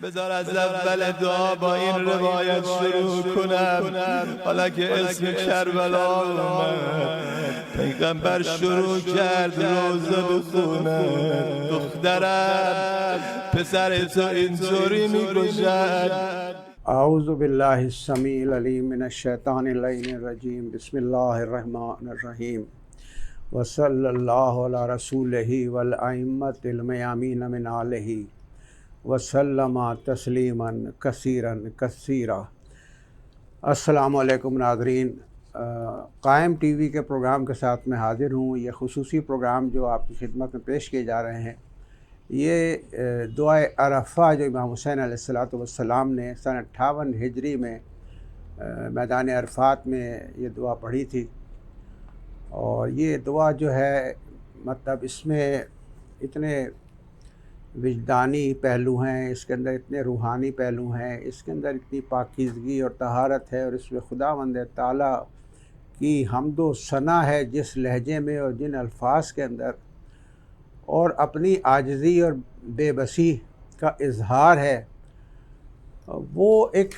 بذار از اول دعا با این روایت شروع کنم. حالا که اسم کربلا اومد، پیغمبر شروع کرد روزه بخونه. دخترم پسر تو اینطوری میگوشد. اعوذ باللہ السمیع العلیم من الشیطان اللعین الرجیم. بسم اللہ الرحمن الرحیم. وصلی اللہ علی رسولہ والائمۃ المیامین من آلہ وسلم تسلیما کثیرا کثیرا. السلام علیکم ناظرین. قائم ٹی وی کے پروگرام کے ساتھ میں حاضر ہوں. یہ خصوصی پروگرام جو آپ کی خدمت میں پیش کیے جا رہے ہیں، یہ دعائے عرفہ جو امام حسین علیہ السلام نے سن 58 ہجری میں میدان عرفات میں یہ دعا پڑھی تھی. اور یہ دعا جو ہے مطلب اس میں اتنے وجدانی پہلو ہیں، اس کے اندر اتنے روحانی پہلو ہیں، اس کے اندر اتنی پاکیزگی اور طہارت ہے، اور اس میں خداوند تعالیٰ کی حمد و ثنا ہے جس لہجے میں اور جن الفاظ کے اندر، اور اپنی عاجزی اور بے بسی کا اظہار ہے. وہ ایک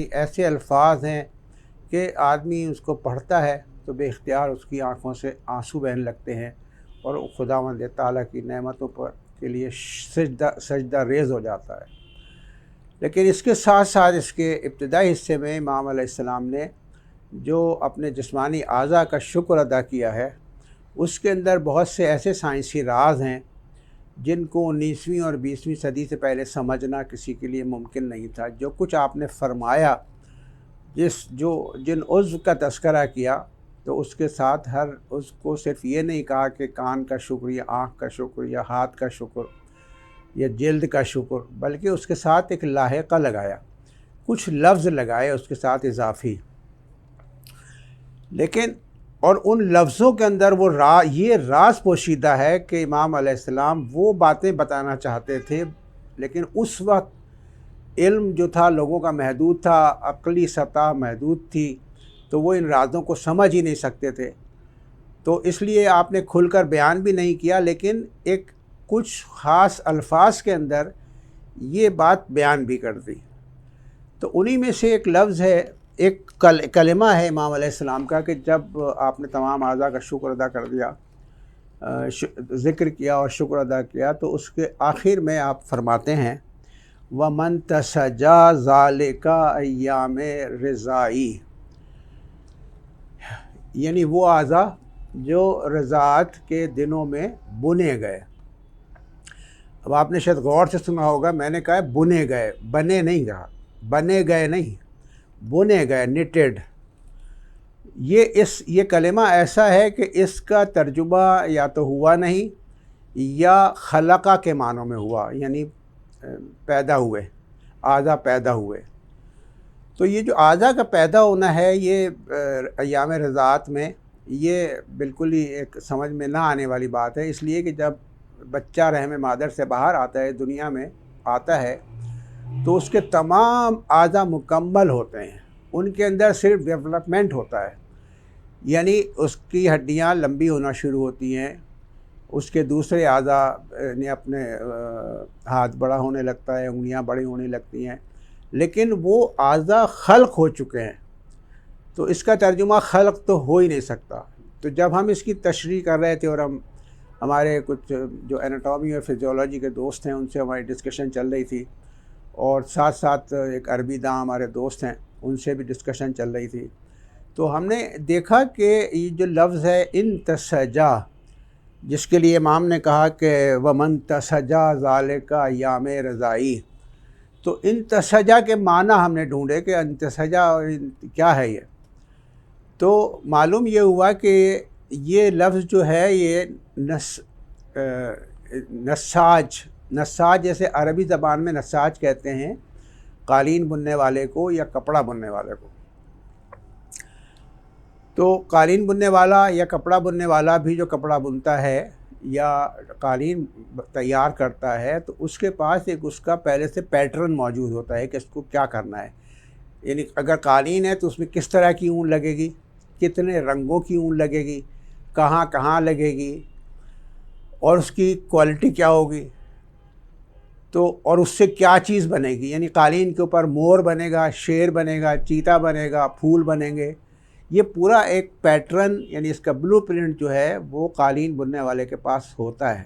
ایسے الفاظ ہیں کہ آدمی اس کو پڑھتا ہے تو بے اختیار اس کی آنکھوں سے آنسو بہنے لگتے ہیں، اور خداوند تعالیٰ کی نعمتوں پر کے لیے سجدہ ریز ہو جاتا ہے. لیکن اس کے ساتھ ساتھ اس کے ابتدائی حصے میں امام علیہ السلام نے جو اپنے جسمانی اعضاء کا شکر ادا کیا ہے، اس کے اندر بہت سے ایسے سائنسی راز ہیں جن کو 19ویں اور 20ویں صدی سے پہلے سمجھنا کسی کے لیے ممکن نہیں تھا. جو کچھ آپ نے فرمایا، جن عضو کا تذکرہ کیا، تو اس کے ساتھ ہر عضو کو صرف یہ نہیں کہا کہ کان کا شکر یا آنکھ کا شکر یا ہاتھ کا شکر یا جلد کا شکر، بلکہ اس کے ساتھ ایک لاحقہ لگایا، کچھ لفظ لگائے اس کے ساتھ اضافی. لیکن اور ان لفظوں کے اندر یہ راز پوشیدہ ہے کہ امام علیہ السلام وہ باتیں بتانا چاہتے تھے، لیکن اس وقت علم جو تھا لوگوں کا محدود تھا، عقلی سطح محدود تھی، تو وہ ان رازوں کو سمجھ ہی نہیں سکتے تھے. تو اس لیے آپ نے کھل کر بیان بھی نہیں کیا، لیکن ایک کچھ خاص الفاظ کے اندر یہ بات بیان بھی کر دی. تو انہی میں سے ایک لفظ ہے، ایک کلمہ ہے امام علیہ السلام کا، کہ جب آپ نے تمام اعضاء کا شکر ادا کر دیا، ذکر کیا اور شکر ادا کیا، تو اس کے آخر میں آپ فرماتے ہیں وَمَن تَسَجَا ذَلِكَ أَيَّامِ رِضَائِي، یعنی وہ اعضاء جو رضاعت کے دنوں میں بنے گئے. اب آپ نے شاید غور سے سنا ہوگا، میں نے کہا بنے گئے، بنے نہیں کہا، بنے گئے نہیں، بنے گئے، نٹڈ. یہ کلمہ ایسا ہے کہ اس کا ترجمہ یا تو ہوا نہیں یا خلقہ کے معنوں میں ہوا، یعنی پیدا ہوئے، اعضاء پیدا ہوئے. تو یہ جو اعضاء کا پیدا ہونا ہے، یہ ایام رضاعت میں یہ بالکل ہی ایک سمجھ میں نہ آنے والی بات ہے. اس لیے کہ جب بچہ رحم مادر سے باہر آتا ہے، دنیا میں آتا ہے، تو اس کے تمام اعضاء مکمل ہوتے ہیں. ان کے اندر صرف ڈیولپمنٹ ہوتا ہے، یعنی اس کی ہڈیاں لمبی ہونا شروع ہوتی ہیں، اس کے دوسرے اعضاء یعنی اپنے ہاتھ بڑا ہونے لگتا ہے، انگلیاں بڑی ہونے لگتی ہیں، لیکن وہ اعضاء خلق ہو چکے ہیں. تو اس کا ترجمہ خلق تو ہو ہی نہیں سکتا. تو جب ہم اس کی تشریح کر رہے تھے، اور ہمارے کچھ جو ایناٹومی اور فزیولوجی کے دوست ہیں ان سے ہماری ڈسکشن چل رہی تھی، اور ساتھ ساتھ ایک عربی داں ہمارے دوست ہیں ان سے بھی ڈسکشن چل رہی تھی، تو ہم نے دیکھا کہ یہ جو لفظ ہے انتسجا، جس کے لیے امام نے کہا کہ وَمَن تَسَجَا ذَلِكَ أَيَّامِ رِضَائِي، تو انتسجا کے معنی ہم نے ڈھونڈے کہ انتسجا کیا ہے. یہ تو معلوم یہ ہوا کہ یہ لفظ جو ہے یہ نساج جیسے عربی زبان میں نساج کہتے ہیں قالین بننے والے کو یا کپڑا بننے والے کو. تو قالین بننے والا یا کپڑا بننے والا بھی جو کپڑا بنتا ہے یا قالین تیار کرتا ہے، تو اس کے پاس ایک اس کا پہلے سے پیٹرن موجود ہوتا ہے کہ اس کو کیا کرنا ہے. یعنی اگر قالین ہے تو اس میں کس طرح کی اون لگے گی، کتنے رنگوں کی اون لگے گی، کہاں کہاں لگے گی، اور اس کی کوالٹی کیا ہوگی. تو اور اس سے کیا چیز بنے گی، یعنی قالین کے اوپر مور بنے گا، شیر بنے گا، چیتا بنے گا، پھول بنیں گے. یہ پورا ایک پیٹرن، یعنی اس کا بلو پرنٹ جو ہے وہ قالین بننے والے کے پاس ہوتا ہے.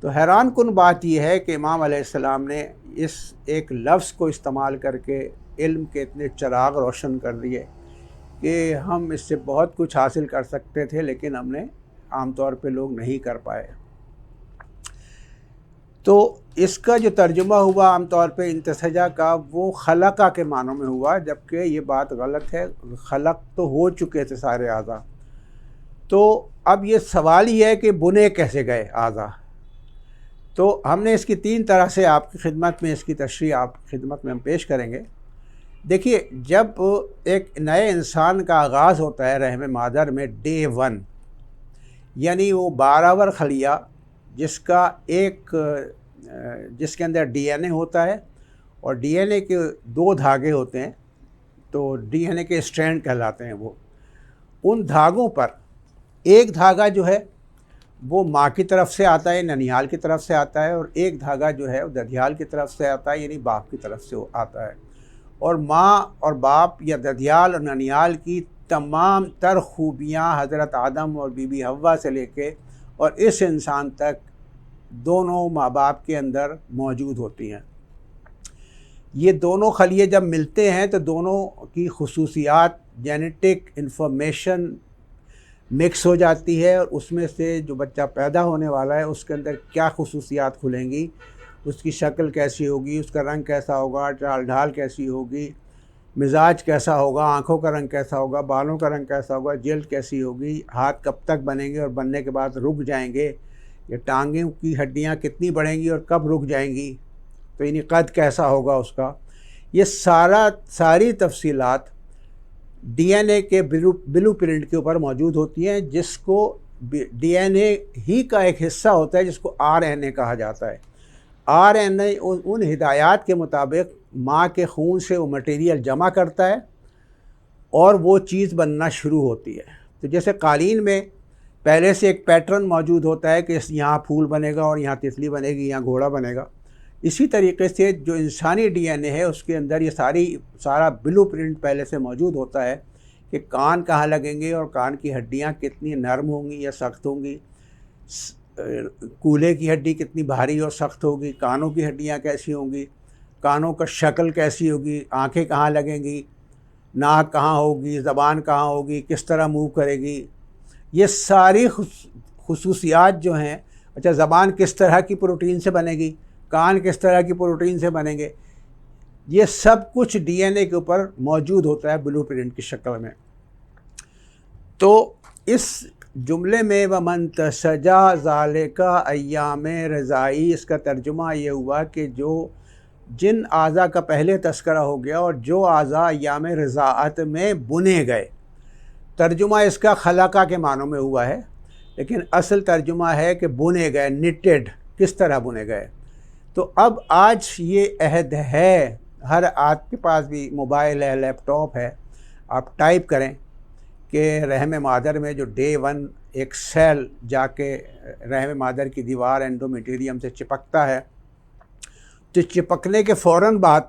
تو حیران کن بات یہ ہے کہ امام علیہ السلام نے اس ایک لفظ کو استعمال کر کے علم کے اتنے چراغ روشن کر دیے کہ ہم اس سے بہت کچھ حاصل کر سکتے تھے، لیکن ہم نے عام طور پہ لوگ نہیں کر پائے. تو اس کا جو ترجمہ ہوا عام طور پہ انتسجا کا، وہ خلقہ کے معنوں میں ہوا، جبکہ یہ بات غلط ہے. خلق تو ہو چکے تھے سارے اعضاء. تو اب یہ سوال یہ ہے کہ بنے کیسے گئے اعضاء. تو ہم نے اس کی 3 طرح سے آپ کی خدمت میں اس کی تشریح آپ کی خدمت میں ہم پیش کریں گے. دیکھیے، جب ایک نئے انسان کا آغاز ہوتا ہے رحم مادر میں ڈے 1، یعنی وہ 12واں خلیہ جس کے اندر ڈی این اے ہوتا ہے، اور ڈی این اے کے 2 دھاگے ہوتے ہیں، تو ڈی این اے کے اسٹرینڈ کہلاتے ہیں. وہ ان دھاگوں پر ایک دھاگا جو ہے وہ ماں کی طرف سے آتا ہے، ننیال کی طرف سے آتا ہے، اور ایک دھاگا جو ہے وہ ددیال کی طرف سے آتا ہے، یعنی باپ کی طرف سے آتا ہے. اور ماں اور باپ یا ددیال اور ننیال کی تمام تر خوبیاں حضرت آدم اور بی بی حوا سے لے کے اور اس انسان تک دونوں ماں باپ کے اندر موجود ہوتی ہیں. یہ دونوں خلیے جب ملتے ہیں تو دونوں کی خصوصیات، جینیٹک انفارمیشن مکس ہو جاتی ہے، اور اس میں سے جو بچہ پیدا ہونے والا ہے اس کے اندر کیا خصوصیات کھلیں گی، اس کی شکل کیسی ہوگی، اس کا رنگ کیسا ہوگا، چال ڈھال کیسی ہوگی، مزاج کیسا ہوگا، آنکھوں کا رنگ کیسا ہوگا، بالوں کا رنگ کیسا ہوگا، جلد کیسی ہوگی، ہاتھ کب تک بنیں گے اور بننے کے بعد رک جائیں گے، یہ ٹانگوں کی ہڈیاں کتنی بڑھیں گی اور کب رک جائیں گی، تو یعنی قد کیسا ہوگا اس کا. یہ ساری تفصیلات ڈی این اے کے بلو پرنٹ کے اوپر موجود ہوتی ہیں، جس کو ڈی این اے ہی کا ایک حصہ ہوتا ہے جس کو آر این اے کہا جاتا ہے. آر این اے ان ہدایات کے مطابق ماں کے خون سے وہ مٹیریل جمع کرتا ہے اور وہ چیز بننا شروع ہوتی ہے. تو جیسے قالین میں پہلے سے ایک پیٹرن موجود ہوتا ہے کہ یہاں پھول بنے گا اور یہاں تتلی بنے گی، یہاں گھوڑا بنے گا، اسی طریقے سے جو انسانی ڈی این اے ہے اس کے اندر یہ سارا بلو پرنٹ پہلے سے موجود ہوتا ہے کہ کان کہاں لگیں گے اور کان کی ہڈیاں کتنی نرم ہوں گی یا سخت ہوں گی، کولے کی ہڈی کتنی بھاری اور سخت ہوگی، کانوں کی ہڈیاں کیسی ہوں گی، کانوں کا شکل کیسی ہوگی، آنکھیں کہاں لگیں گی، ناک کہاں ہوگی، زبان کہاں ہوگی، کس طرح موو کرے گی. یہ ساری خصوصیات جو ہیں، اچھا زبان کس طرح کی پروٹین سے بنے گی، کان کس طرح کی پروٹین سے بنیں گے، یہ سب کچھ ڈی این اے کے اوپر موجود ہوتا ہے بلو پرنٹ کی شکل میں. تو اس جملے میں وَمَن تَسَجَا ذَلِكَ ایام رضائی، اس کا ترجمہ یہ ہوا کہ جن اعضاء کا پہلے تذکرہ ہو گیا اور جو اعضاء ایام رضاعت میں بنے گئے. ترجمہ اس کا خلقہ کے معنوں میں ہوا ہے، لیکن اصل ترجمہ ہے کہ بنے گئے، نٹڈ، کس طرح بنے گئے. تو اب آج یہ عہد ہے، ہر آپ کے پاس بھی موبائل ہے، لیپ ٹاپ ہے، آپ ٹائپ کریں کہ رحم مادر میں جو ڈے 1 ایک سیل جا کے رحم مادر کی دیوار اینڈومیٹیریم سے چپکتا ہے، تو چپکنے کے فوراً بعد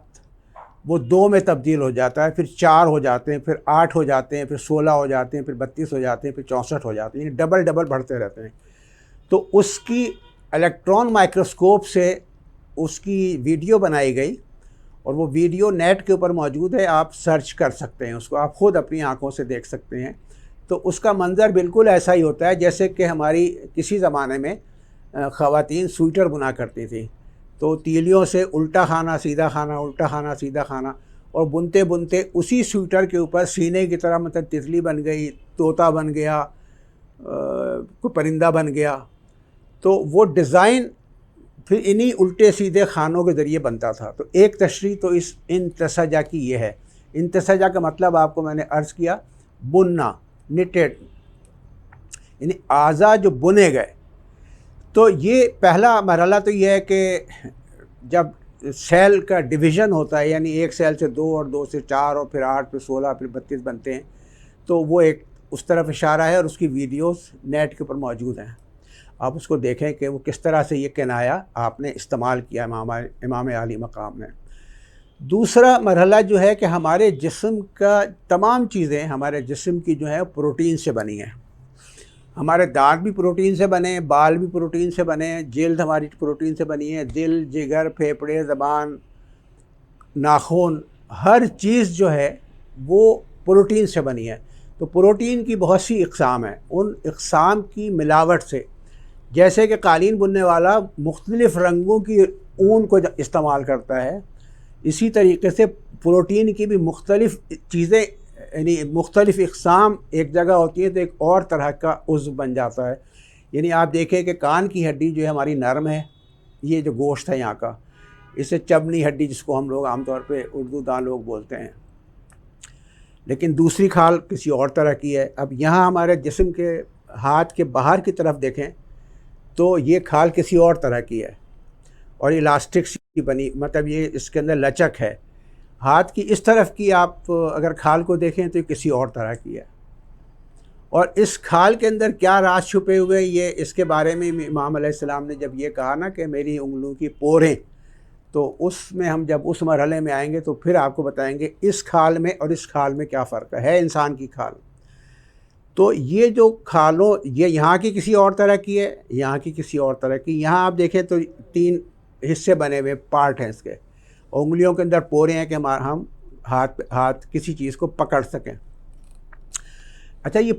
وہ 2 میں تبدیل ہو جاتا ہے، پھر 4 ہو جاتے ہیں، پھر 8 ہو جاتے ہیں، پھر 16 ہو جاتے ہیں، پھر 32 ہو جاتے ہیں، پھر 64 ہو جاتے ہیں، یعنی ڈبل بڑھتے رہتے ہیں. تو اس کی الیکٹران مائکروسکوپ سے اس کی ویڈیو بنائی گئی، اور وہ ویڈیو نیٹ کے اوپر موجود ہے، آپ سرچ کر سکتے ہیں، اس کو آپ خود اپنی آنکھوں سے دیکھ سکتے ہیں. تو اس کا منظر بالکل ایسا ہی ہوتا ہے جیسے کہ ہماری کسی زمانے میں خواتین سویٹر بنا کرتی تھیں، تو تیلیوں سے الٹا خانہ سیدھا خانہ، الٹا خانہ سیدھا خانہ، اور بنتے بنتے اسی سویٹر کے اوپر سینے کی طرح مطلب تتلی بن گئی، طوطا بن گیا، کوئی پرندہ بن گیا. تو وہ ڈیزائن پھر انہی الٹے سیدھے خانوں کے ذریعے بنتا تھا. تو ایک تشریح تو اس انتسجا کی یہ ہے. انتسجا کا مطلب آپ کو میں نے عرض کیا، بننا، نٹڈ، یعنی اعضاء جو بنے گئے. تو یہ پہلا مرحلہ تو یہ ہے کہ جب سیل کا ڈویژن ہوتا ہے، یعنی ایک سیل سے 2 اور 2 سے 4 اور پھر 8 پھر 16 پھر 32 بنتے ہیں، تو وہ ایک اس طرف اشارہ ہے، اور اس کی ویڈیوز نیٹ کے اوپر موجود ہیں. آپ اس کو دیکھیں کہ وہ کس طرح سے یہ کنایا آپ نے استعمال کیا امام عالی مقام نے۔ دوسرا مرحلہ جو ہے کہ ہمارے جسم کا تمام چیزیں ہمارے جسم کی جو ہے پروٹین سے بنی ہیں۔ ہمارے دانت بھی پروٹین سے بنے ہیں، بال بھی پروٹین سے بنے ہیں، جلد ہماری پروٹین سے بنی ہے، دل، جگر، پھیپھڑے، زبان، ناخن، ہر چیز جو ہے وہ پروٹین سے بنی ہے۔ تو پروٹین کی بہت سی اقسام ہیں، ان اقسام کی ملاوٹ سے، جیسے کہ قالین بننے والا مختلف رنگوں کی اون کو استعمال کرتا ہے، اسی طریقے سے پروٹین کی بھی مختلف چیزیں یعنی مختلف اقسام ایک جگہ ہوتی ہے تو ایک اور طرح کا عضو بن جاتا ہے۔ یعنی آپ دیکھیں کہ کان کی ہڈی جو ہے ہماری نرم ہے، یہ جو گوشت ہے یہاں کا، اسے چبنی ہڈی جس کو ہم لوگ عام طور پہ اردو دان لوگ بولتے ہیں، لیکن دوسری کھال کسی اور طرح کی ہے۔ اب یہاں ہمارے جسم کے ہاتھ کے باہر کی طرف دیکھیں تو یہ کھال کسی اور طرح کی ہے اور الاسٹک سی بنی، مطلب یہ اس کے اندر لچک ہے۔ ہاتھ کی اس طرف کی آپ اگر کھال کو دیکھیں تو یہ کسی اور طرح کی ہے، اور اس کھال کے اندر کیا راز چھپے ہوئے، یہ اس کے بارے میں امام علیہ السلام نے جب یہ کہا نا کہ میری انگلیوں کی پوریں، تو اس میں ہم جب اس مرحلے میں آئیں گے تو پھر آپ کو بتائیں گے اس کھال میں اور اس کھال میں کیا فرق ہے انسان کی کھال۔ تو یہ جو کھالوں، یہ یہاں کی کسی اور طرح کی ہے، یہاں کی کسی اور طرح کی۔ یہاں آپ دیکھیں تو 3 حصے بنے ہوئے پارٹ ہیں اس کے، انگلیوں کے اندر پورے ہیں کہ ہم ہاتھ کسی چیز کو پکڑ سکیں۔ اچھا، یہ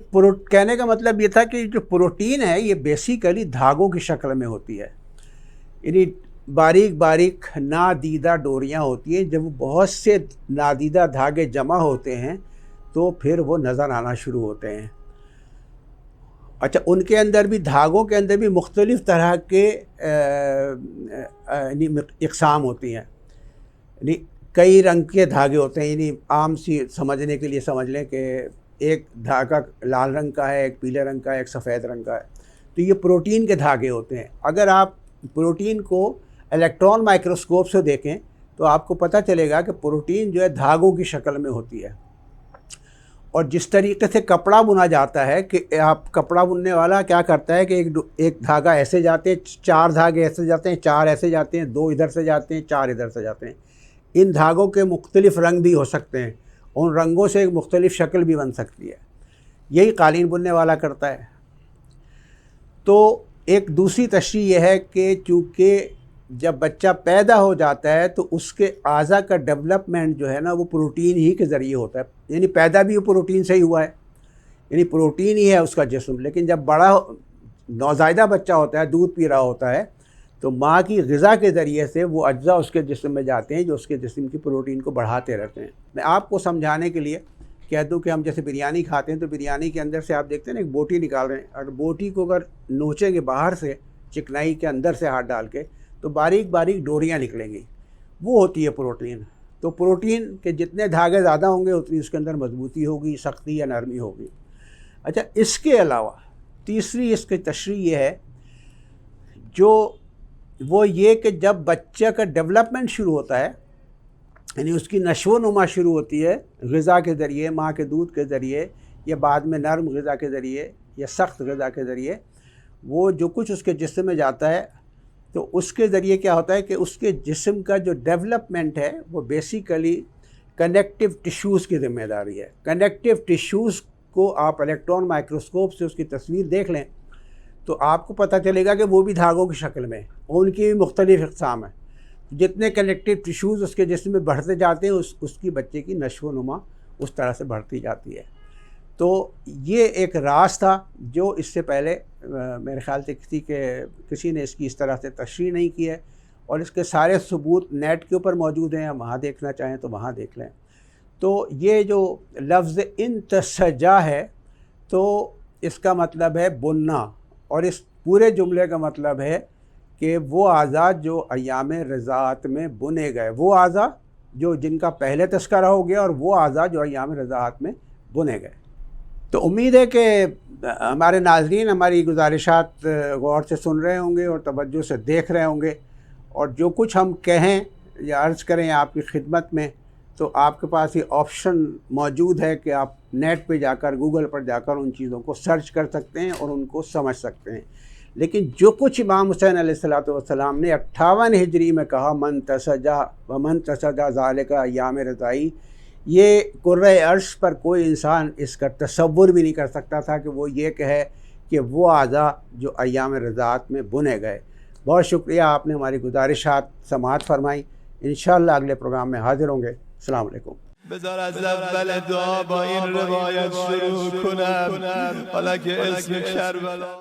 کہنے کا مطلب یہ تھا کہ جو پروٹین ہے یہ بیسیکلی دھاگوں کی شکل میں ہوتی ہے، یعنی باریک باریک نادیدہ ڈوریاں ہوتی ہیں۔ جب وہ بہت سے نادیدہ دھاگے جمع ہوتے ہیں تو پھر وہ نظر آنا شروع ہوتے ہیں۔ اچھا، ان کے اندر بھی، دھاگوں کے اندر بھی مختلف طرح کے اقسام ہوتی ہیں، یعنی کئی رنگ کے دھاگے ہوتے ہیں۔ یعنی عام سی سمجھنے کے لیے سمجھ لیں کہ ایک دھاگا لال رنگ کا ہے، ایک پیلے رنگ کا ہے، ایک سفید رنگ کا ہے، تو یہ پروٹین کے دھاگے ہوتے ہیں۔ اگر آپ پروٹین کو الیکٹران مائکروسکوپ سے دیکھیں تو آپ کو پتہ چلے گا کہ پروٹین جو ہے دھاگوں کی شکل میں ہوتی ہے، اور جس طریقے سے کپڑا بنا جاتا ہے کہ آپ کپڑا بننے والا کیا کرتا ہے کہ ایک دھاگا ایسے جاتے ہیں، 4 دھاگے ایسے جاتے ہیں، 4 ایسے جاتے ہیں، 2 ادھر سے جاتے ہیں، 4 ادھر سے جاتے ہیں۔ ان دھاگوں کے مختلف رنگ بھی ہو سکتے ہیں، ان رنگوں سے ایک مختلف شکل بھی بن سکتی ہے۔ یہی قالین بننے والا کرتا ہے۔ تو ایک دوسری تشریح یہ ہے کہ چونکہ جب بچہ پیدا ہو جاتا ہے تو اس کے اعضاء کا ڈیولپمنٹ جو ہے نا وہ پروٹین ہی کے ذریعے ہوتا ہے، یعنی پیدا بھی وہ پروٹین سے ہی ہوا ہے، یعنی پروٹین ہی ہے اس کا جسم۔ لیکن جب بڑا نوزائیدہ بچہ ہوتا ہے، دودھ پی رہا ہوتا ہے، تو ماں کی غذا کے ذریعے سے وہ اجزاء اس کے جسم میں جاتے ہیں جو اس کے جسم کی پروٹین کو بڑھاتے رہتے ہیں۔ میں آپ کو سمجھانے کے لیے کہہ دوں کہ ہم جیسے بریانی کھاتے ہیں تو بریانی کے اندر سے آپ دیکھتے ہیں نا ایک بوٹی نکال رہے ہیں، اور بوٹی کو اگر نوچیں گے باہر سے، چکنائی کے اندر سے ہاتھ ڈال کے، تو باریک باریک ڈوریاں نکلیں گی، وہ ہوتی ہے پروٹین۔ تو پروٹین کے جتنے دھاگے زیادہ ہوں گے اتنی اس کے اندر مضبوطی ہوگی، سختی یا نرمی ہوگی۔ اچھا، اس کے علاوہ تیسری اس کی تشریح یہ ہے وہ یہ کہ جب بچہ کا ڈیولپمنٹ شروع ہوتا ہے، یعنی اس کی نشو و نما شروع ہوتی ہے غذا کے ذریعے، ماں کے دودھ کے ذریعے، یا بعد میں نرم غذا کے ذریعے یا سخت غذا کے ذریعے، وہ جو کچھ اس کے جسم میں جاتا ہے تو اس کے ذریعے کیا ہوتا ہے کہ اس کے جسم کا جو ڈیولپمنٹ ہے وہ بیسیکلی کنیکٹیو ٹیشوز کی ذمہ داری ہے۔ کنیکٹیو ٹیشوز کو آپ الیکٹران مائکروسکوپ سے اس کی تصویر دیکھ لیں تو آپ کو پتہ چلے گا کہ وہ بھی دھاگوں کی شکل میں، ان کی بھی مختلف اقسام ہیں۔ جتنے کنیکٹیو ٹیشوز اس کے جسم میں بڑھتے جاتے ہیں اس کی بچے کی نشو و نما اس طرح سے بڑھتی جاتی ہے۔ تو یہ ایک راز تھا جو اس سے پہلے میرے خیال سے کسی نے اس کی اس طرح سے تشریح نہیں کی ہے، اور اس کے سارے ثبوت نیٹ کے اوپر موجود ہیں، وہاں دیکھنا چاہیں تو وہاں دیکھ لیں۔ تو یہ جو لفظ انتسجا ہے تو اس کا مطلب ہے بننا، اور اس پورے جملے کا مطلب ہے کہ وہ اعضاء جو ایام رضاعت میں بنے گئے، وہ اعضاء جو جن کا پہلے تذکرہ ہو گیا، اور وہ اعضاء جو ایام رضاعت میں بنے گئے۔ تو امید ہے کہ ہمارے ناظرین ہماری گزارشات غور سے سن رہے ہوں گے اور توجہ سے دیکھ رہے ہوں گے، اور جو کچھ ہم کہیں یا عرض کریں آپ کی خدمت میں، تو آپ کے پاس یہ آپشن موجود ہے کہ آپ نیٹ پہ جا کر، گوگل پر جا کر ان چیزوں کو سرچ کر سکتے ہیں اور ان کو سمجھ سکتے ہیں۔ لیکن جو کچھ امام حسین علیہ الصلوۃ والسلام نے 58 ہجری میں کہا من تسجا ومن تسجا ذالک ایام رضائی، یہ کرۂ عرش پر کوئی انسان اس کا تصور بھی نہیں کر سکتا تھا کہ وہ یہ کہے کہ وہ اعضاء جو ایام رضاعت میں بنے گئے۔ بہت شکریہ، آپ نے ہماری گزارشات سماعت فرمائی۔ انشاءاللہ اگلے پروگرام میں حاضر ہوں گے۔ السلام علیکم۔ بذار از اول دعا با این روایت شروع کنم، حالا که اسم کربلا